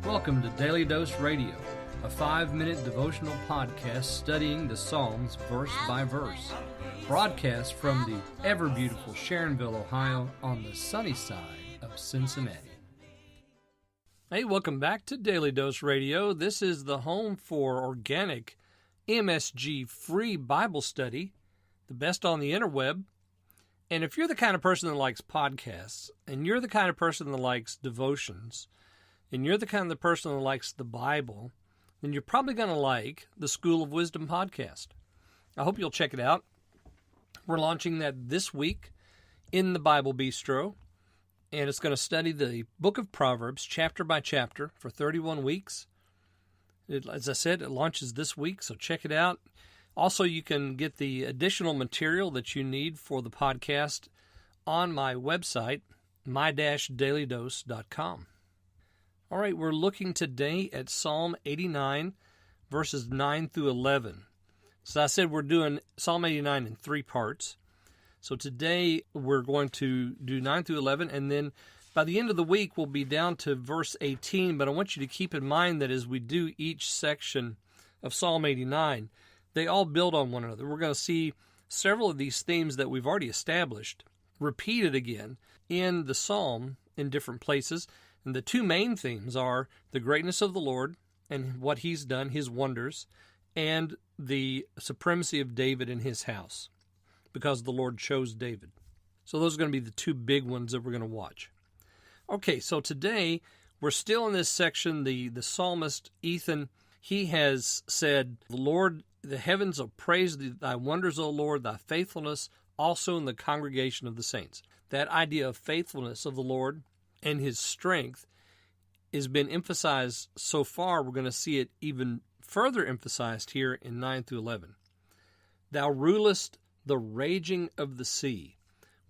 Welcome to Daily Dose Radio, a 5-minute devotional podcast studying the Psalms verse by verse. Broadcast from the ever-beautiful Sharonville, Ohio, on the sunny side of Cincinnati. Hey, welcome back to Daily Dose Radio. This is the home for organic, MSG-free Bible study, the best on the interweb. And if you're the kind of person that likes podcasts, and you're the kind of person that likes devotions, and you're the kind of person that likes the Bible, then you're probably going to like the School of Wisdom podcast. I hope you'll check it out. We're launching that this week in the Bible Bistro, and it's going to study the book of Proverbs chapter by chapter for 31 weeks. As I said, it launches this week, so check it out. Also, you can get the additional material that you need for the podcast on my website, my-dailydose.com. All right, we're looking today at Psalm 89, verses 9 through 11. So I said we're doing Psalm 89 in 3 parts. So today we're going to do 9 through 11, and then by the end of the week we'll be down to verse 18. But I want you to keep in mind that as we do each section of Psalm 89, they all build on one another. We're going to see several of these themes that we've already established repeated again in the psalm in different places. And the 2 main themes are the greatness of the Lord and what He's done, His wonders, and the supremacy of David and his house, because the Lord chose David. So those are going to be the 2 big ones that we're going to watch. Okay, so today we're still in this section. The psalmist Ethan, he has said, "The Lord, the heavens will praise thy wonders, O Lord, thy faithfulness also in the congregation of the saints." That idea of faithfulness of the Lord and His strength has been emphasized so far. We're going to see it even further emphasized here in 9 through 11. "Thou rulest the raging of the sea.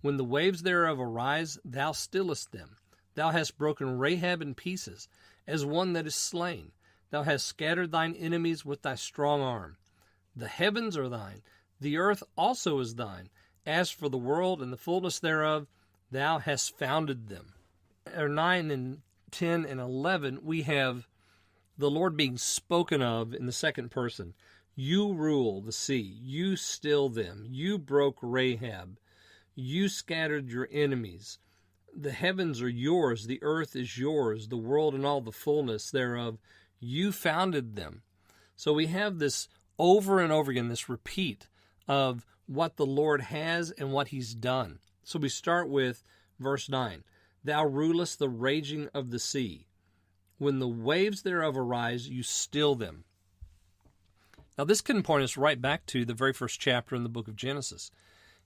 When the waves thereof arise, thou stillest them. Thou hast broken Rahab in pieces, as one that is slain. Thou hast scattered thine enemies with thy strong arm. The heavens are thine, the earth also is thine. As for the world and the fullness thereof, thou hast founded them." 9 and 10 and 11, we have the Lord being spoken of in the second person. You rule the sea. You still them. You broke Rahab. You scattered your enemies. The heavens are yours. The earth is yours. The world and all the fullness thereof. You founded them. So we have this over and over again, this repeat of what the Lord has and what He's done. So we start with verse 9. "Thou rulest the raging of the sea. When the waves thereof arise, you still them." Now this can point us right back to the very first chapter in the book of Genesis.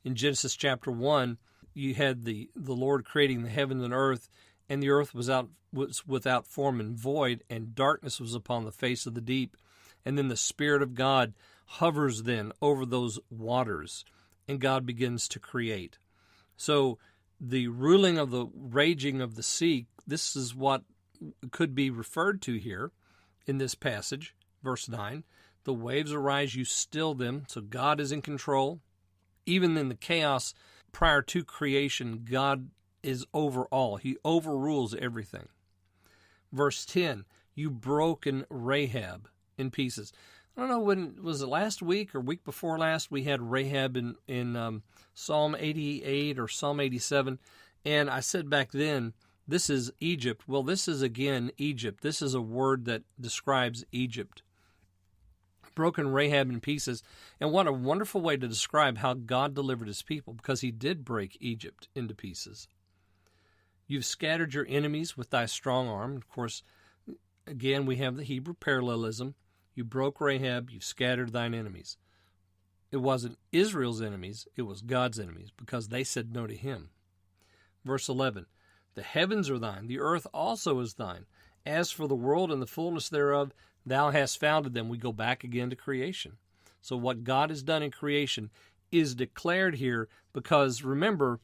In Genesis chapter 1, you had the Lord creating the heaven and earth, and the earth was without form and void, and darkness was upon the face of the deep. And then the Spirit of God hovers then over those waters, and God begins to create. So the ruling of the raging of the sea, this is what could be referred to here in this passage, verse 9. The waves arise, you still them. So God is in control. Even in the chaos prior to creation, God is over all. He overrules everything. Verse 10, you broken Rahab in pieces. I don't know, when was it, last week or week before last, we had Rahab in Psalm 88 or Psalm 87, and I said back then, this is Egypt. Well, this is again Egypt. This is a word that describes Egypt. Broken Rahab in pieces, and what a wonderful way to describe how God delivered His people, because He did break Egypt into pieces. You've scattered your enemies with thy strong arm. Of course, again, we have the Hebrew parallelism. You broke Rahab, you've scattered thine enemies. It wasn't Israel's enemies, it was God's enemies, because they said no to Him. Verse 11, the heavens are thine, the earth also is thine. As for the world and the fullness thereof, thou hast founded them. We go back again to creation. So what God has done in creation is declared here, because remember,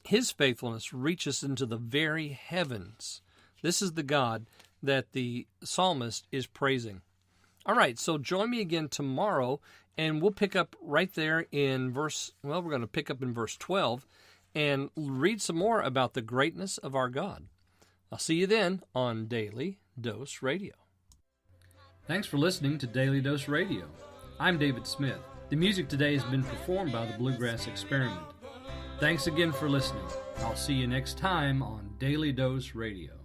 His faithfulness reaches into the very heavens. This is the God that the psalmist is praising. All right, so join me again tomorrow, and we'll pick up right there in we're going to pick up in verse 12 and read some more about the greatness of our God. I'll see you then on Daily Dose Radio. Thanks for listening to Daily Dose Radio. I'm David Smith. The music today has been performed by the Bluegrass Experiment. Thanks again for listening. I'll see you next time on Daily Dose Radio.